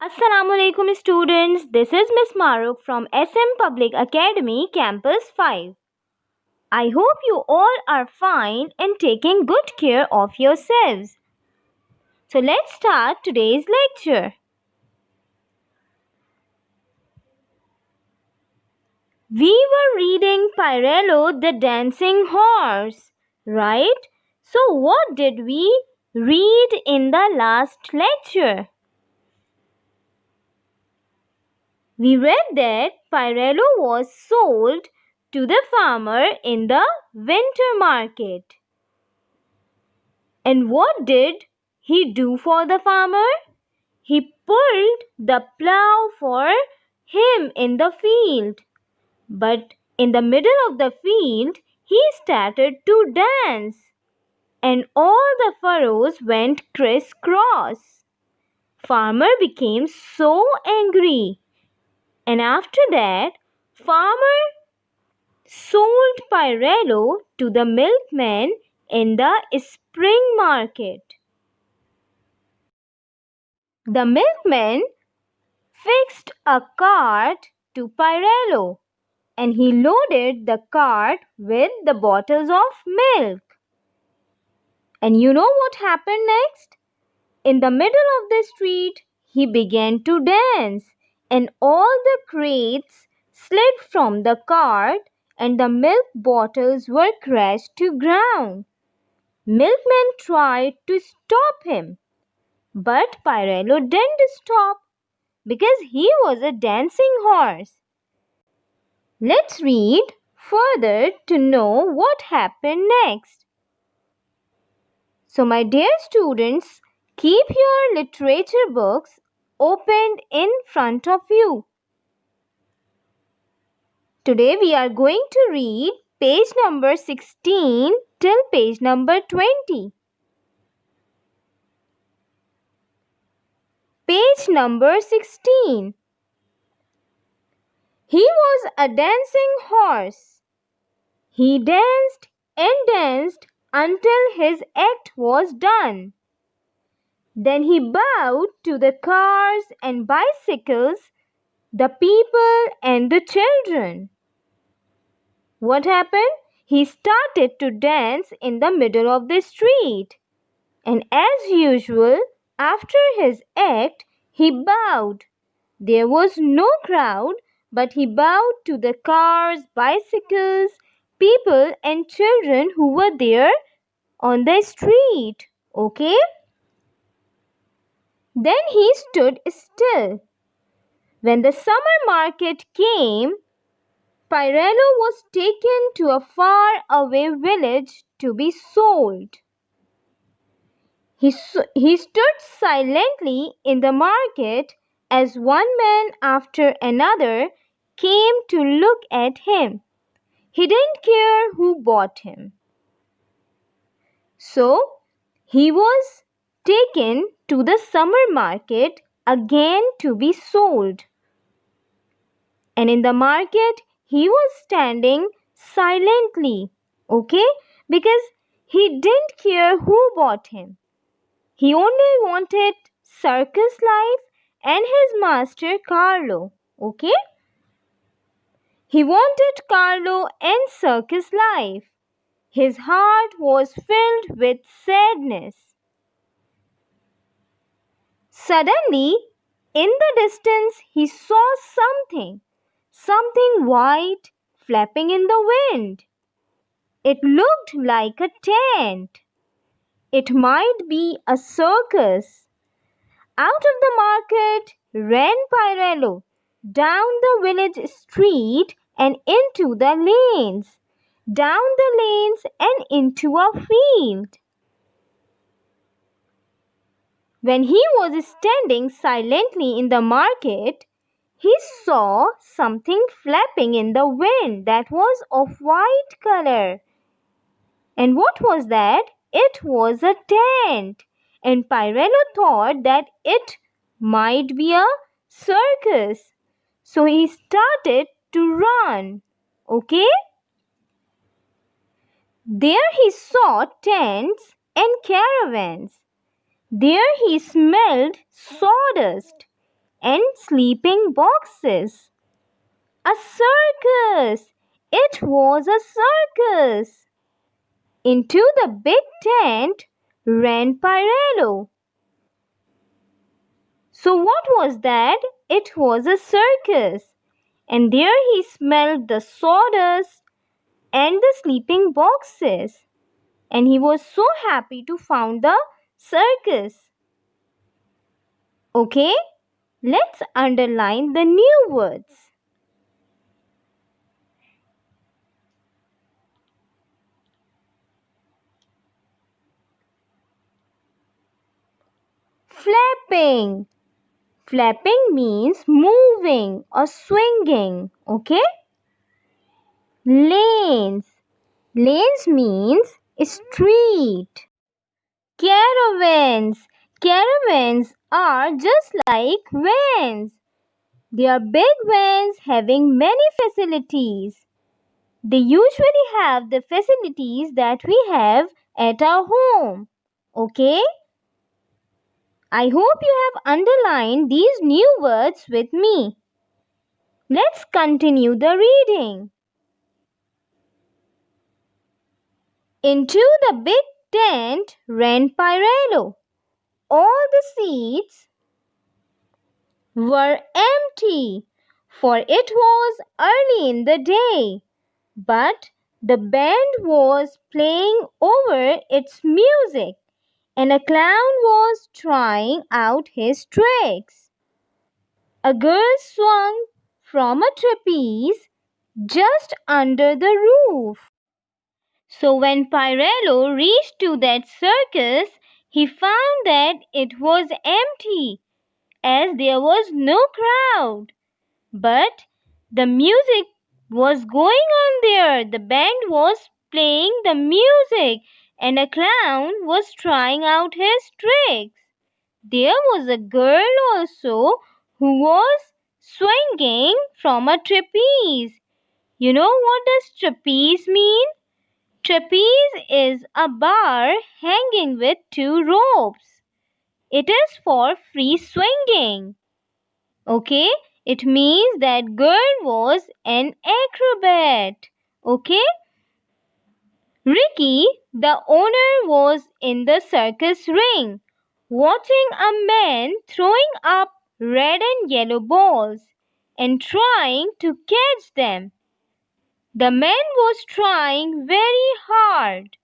Assalamu alaikum students, this is Miss Maruk from SM Public Academy Campus 5. I hope you all are fine and taking good care of yourselves. So let's start today's lecture. We were reading Pirello the Dancing Horse, right? So what did we read in the last lecture? We read that Pirello was sold to the farmer in the winter market. And what did he do for the farmer? He pulled the plow for him in the field. But in the middle of the field, he started to dance. And all the furrows went crisscross. Farmer became so angry. And after that, farmer sold Pirello to the milkman in the spring market. The milkman fixed a cart to Pirello and he loaded the cart with the bottles of milk. And you know what happened next? In the middle of the street, he began to dance, and all the crates slid from the cart and the milk bottles were crashed to ground. Milkman tried to stop him, but Pirello didn't stop because he was a dancing horse. Let's read further to know what happened next. So, my dear students, keep your literature books opened in front of you. Today we are going to read page number 16 till page number 20. Page number 16. He was a dancing horse. He danced and danced until his act was done. Then he bowed to the cars and bicycles, the people and the children. What happened? He started to dance in the middle of the street. And as usual, after his act, he bowed. There was no crowd, but he bowed to the cars, bicycles, people and children who were there on the street. Okay? Then he stood still. When the summer market came, Pirello was taken to a far-away village to be sold. He stood silently in the market as one man after another came to look at him. He didn't care who bought him. So, he was taken to the summer market again to be sold. And in the market, he was standing silently, okay? Because he didn't care who bought him. He only wanted circus life and his master Carlo, okay? He wanted Carlo and circus life. His heart was filled with sadness. Suddenly, in the distance, he saw something white flapping in the wind. It looked like a tent. It might be a circus. Out of the market ran Pirello, down the village street and into the lanes, down the lanes and into a field. When he was standing silently in the market, he saw something flapping in the wind that was of white color. And what was that? It was a tent. And Pirello thought that it might be a circus. So he started to run. Okay? There he saw tents and caravans. There he smelled sawdust. and sleeping boxes. A circus! It was a circus! Into the big tent ran Pirello. So what was that? It was a circus. And there he smelled the sawdust and the sleeping boxes. And he was so happy to found the circus. Okay, let's underline the new words. Flapping. Flapping means moving or swinging. Okay? Lanes. Lanes means street. Caravans. Caravans are just like vans. They are big vans having many facilities. They usually have the facilities that we have at our home. Okay? I hope you have underlined these new words with me. Let's continue the reading. Into the big tent ran Pirello. All the seats were empty, for it was early in the day. But the band was playing over its music, and a clown was trying out his tricks. A girl swung from a trapeze just under the roof. So when Pirello reached to that circus, he found that it was empty, as there was no crowd. But the music was going on there. The band was playing the music, and a clown was trying out his tricks. There was a girl also who was swinging from a trapeze. You know what does trapeze mean? Trapeze is a bar hanging with two ropes. It is for free swinging. Okay? It means that girl was an acrobat. Okay? Ricky, the owner, was in the circus ring, watching a man throwing up red and yellow balls and trying to catch them. The man was trying very hard,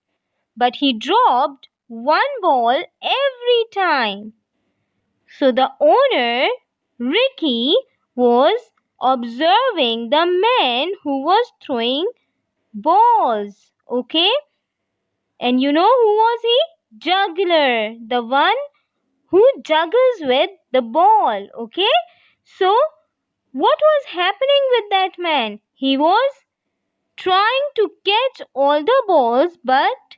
but he dropped one ball every time. So the owner, Ricky, was observing the man who was throwing balls. Okay? And you know who was he? Juggler, the one who juggles with the ball. Okay? So, what was happening with that man? He was trying to catch all the balls, but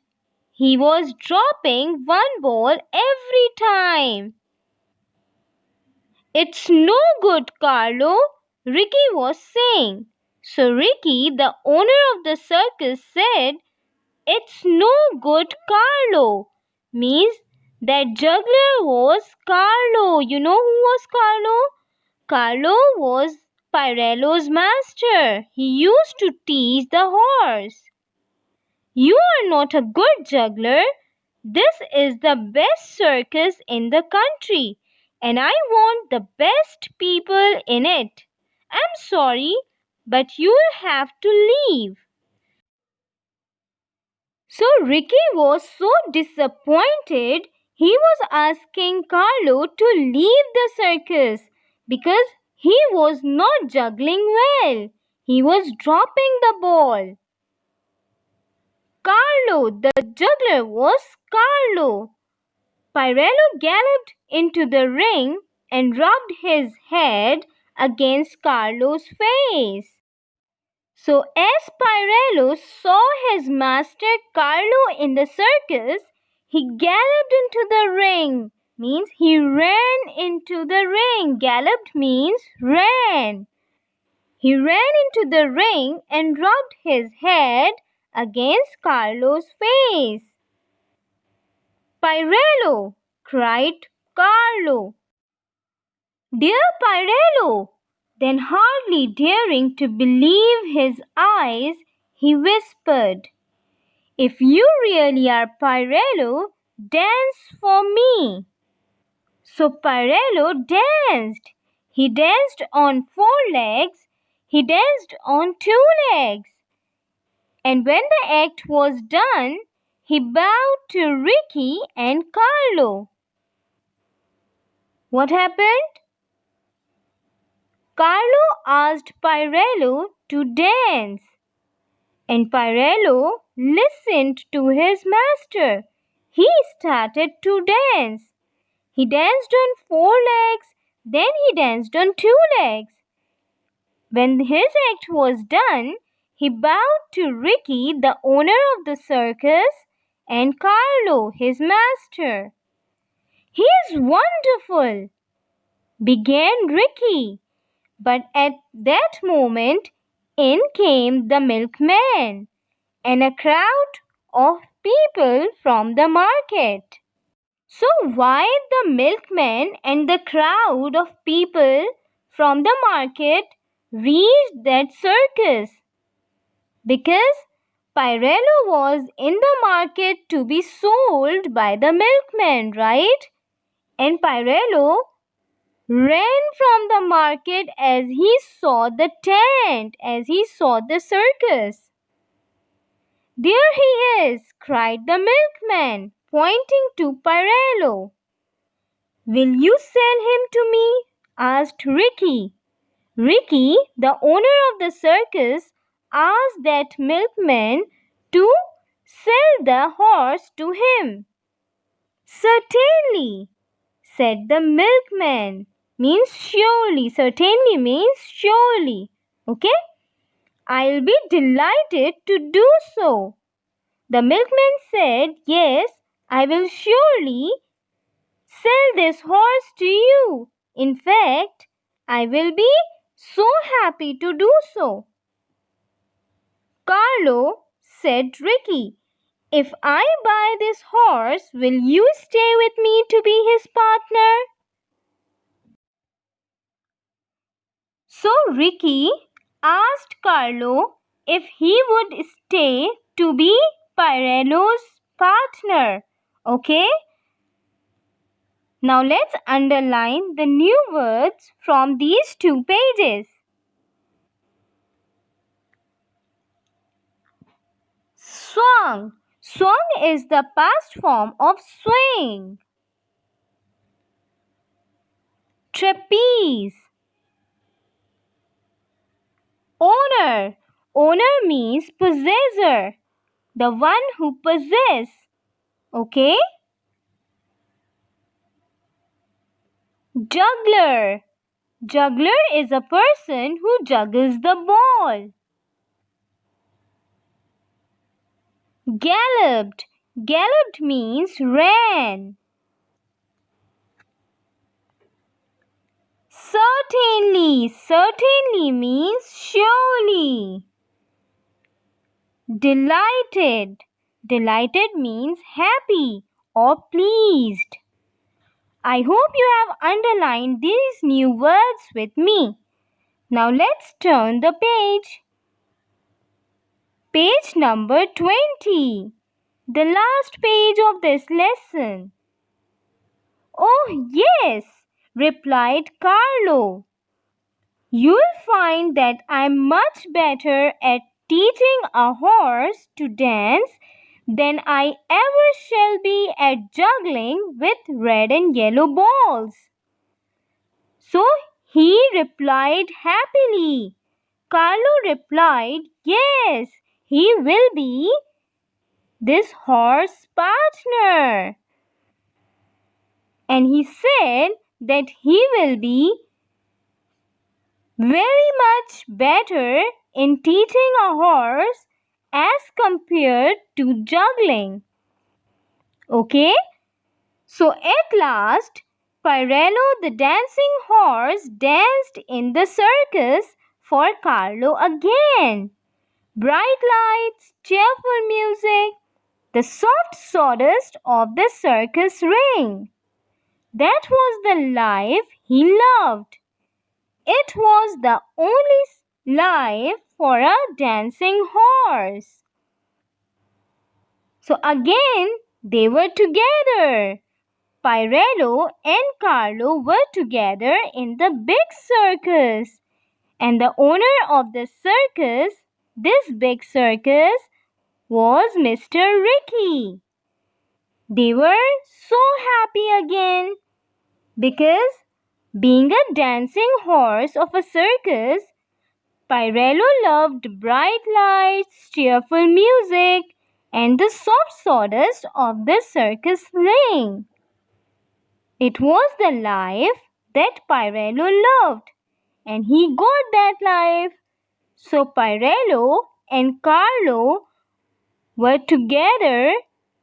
he was dropping one ball every time. It's no good, Carlo, Ricky was saying. So Ricky, the owner of the circus, said, "It's no good, Carlo." Means that juggler was Carlo. You know who was Carlo? Carlo was Pirello's master. He used to teach the horse. "You are not a good juggler. This is the best circus in the country, and I want the best people in it. I'm sorry, but you'll have to leave." So Ricky was so disappointed, he was asking Carlo to leave the circus because he was not juggling well. He was dropping the ball. Carlo, the juggler, was Carlo. Pirello galloped into the ring and rubbed his head against Carlo's face. So as Pirello saw his master Carlo in the circus, he galloped into the ring. Means he ran into the ring. Galloped means ran. He ran into the ring and rubbed his head against Carlo's face. "Pirello!" cried Carlo. Dear Pirello! Then, hardly daring to believe his eyes, he whispered, If you really are Pirello, dance for me. So Pirello danced. He danced on 4 legs. He danced on 2 legs. And when the act was done, he bowed to Ricky and Carlo. What happened? Carlo asked Pirello to dance. And Pirello listened to his master. He started to dance. He danced on 4 legs, then he danced on 2 legs. When his act was done, he bowed to Ricky, the owner of the circus, and Carlo, his master. He is wonderful, began Ricky. But at that moment, in came the milkman and a crowd of people from the market. So why the milkman and the crowd of people from the market reached that circus? Because Pirello was in the market to be sold by the milkman, right? And Pirello ran from the market as he saw the tent, as he saw the circus. There he is, cried the milkman, pointing to Pirello. Will you sell him to me? Asked Ricky. Ricky, the owner of the circus, asked that milkman to sell the horse to him. Certainly, said the milkman. Means surely. Certainly means surely. Okay? I'll be delighted to do so. The milkman said, Yes, I will surely sell this horse to you. In fact, I will be so happy to do so. Carlo, said Ricky, if I buy this horse, will you stay with me to be his partner? So Ricky asked Carlo if he would stay to be Pirello's partner. Okay? Now let's underline the new words from these 2 pages. Swung. Swung is the past form of swing. Trapeze. Owner. Owner means possessor. The one who possess. Okay? Juggler. Juggler is a person who juggles the ball. Galloped. Galloped means ran. Certainly. Certainly means surely. Delighted. Delighted means happy or pleased. I hope you have underlined these new words with me. Now let's turn the page. Page number 20. The last page of this lesson. Oh, yes, replied Carlo. You'll find that I'm much better at teaching a horse to dance than I ever shall be at juggling with red and yellow balls. So he replied happily. Carlo replied, Yes, he will be this horse partner. And he said that he will be very much better in teaching a horse as compared to juggling. Okay? So at last, Pirello the dancing horse danced in the circus for Carlo again. Bright lights, cheerful music, the soft sawdust of the circus ring. That was the life he loved. It was the only life for a dancing horse. So again, they were together. Pirello and Carlo were together in the big circus. And the owner of the circus, this big circus, was Mr. Ricky. They were so happy again because being a dancing horse of a circus, Pirello loved bright lights, cheerful music, and the soft sawdust of the circus ring. It was the life that Pirello loved, and he got that life. So Pirello and Carlo were together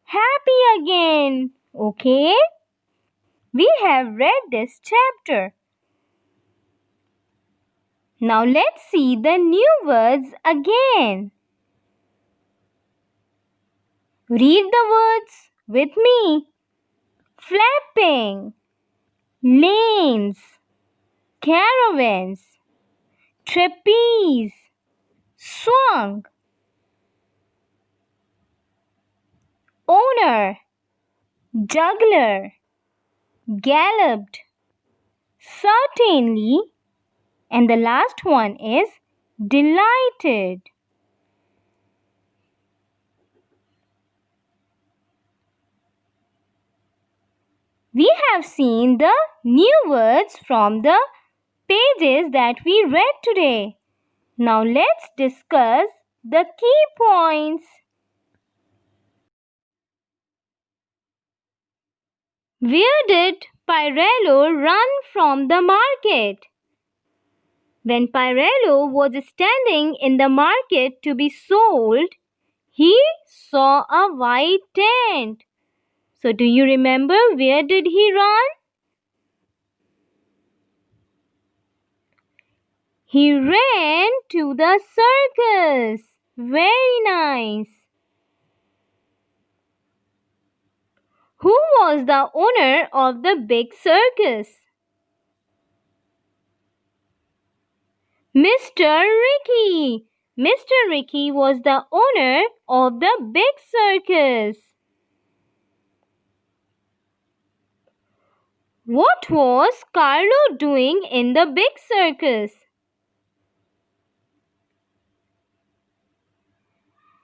happy again. Okay? We have read this chapter. Now let's see the new words again. Read the words with me. Flapping, lanes, caravans, trapeze, swung, owner, juggler, galloped, certainly, and the last one is delighted. We have seen the new words from the pages that we read today. Now let's discuss the key points. Where did Pirello run from the market? When Pirello was standing in the market to be sold, he saw a white tent. So do you remember where did he run? He ran to the circus. Very nice. Who was the owner of the big circus? Mr. Ricky. Mr. Ricky was the owner of the big circus. What was Carlo doing in the big circus?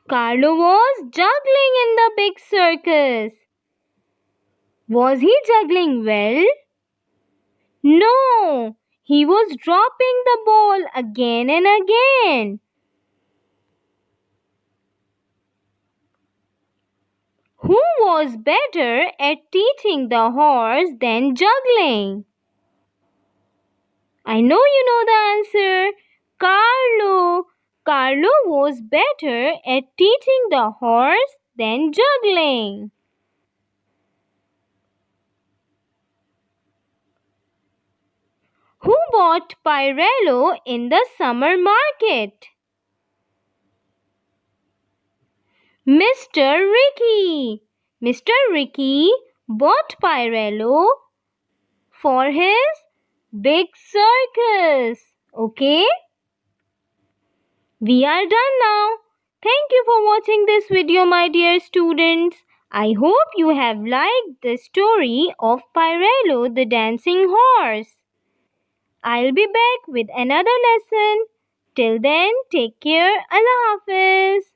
Carlo was juggling in the big circus. Was he juggling well? No, he was dropping the ball again and again. Who was better at teaching the horse than juggling? I know you know the answer. Carlo. Carlo was better at teaching the horse than juggling. Who bought Pirello in the summer market? Mr. Ricky. Mr. Ricky bought Pirello for his big circus. Okay? We are done now. Thank you for watching this video, my dear students. I hope you have liked the story of Pirello the dancing horse. I'll be back with another lesson. Till then, take care. Allah Hafiz.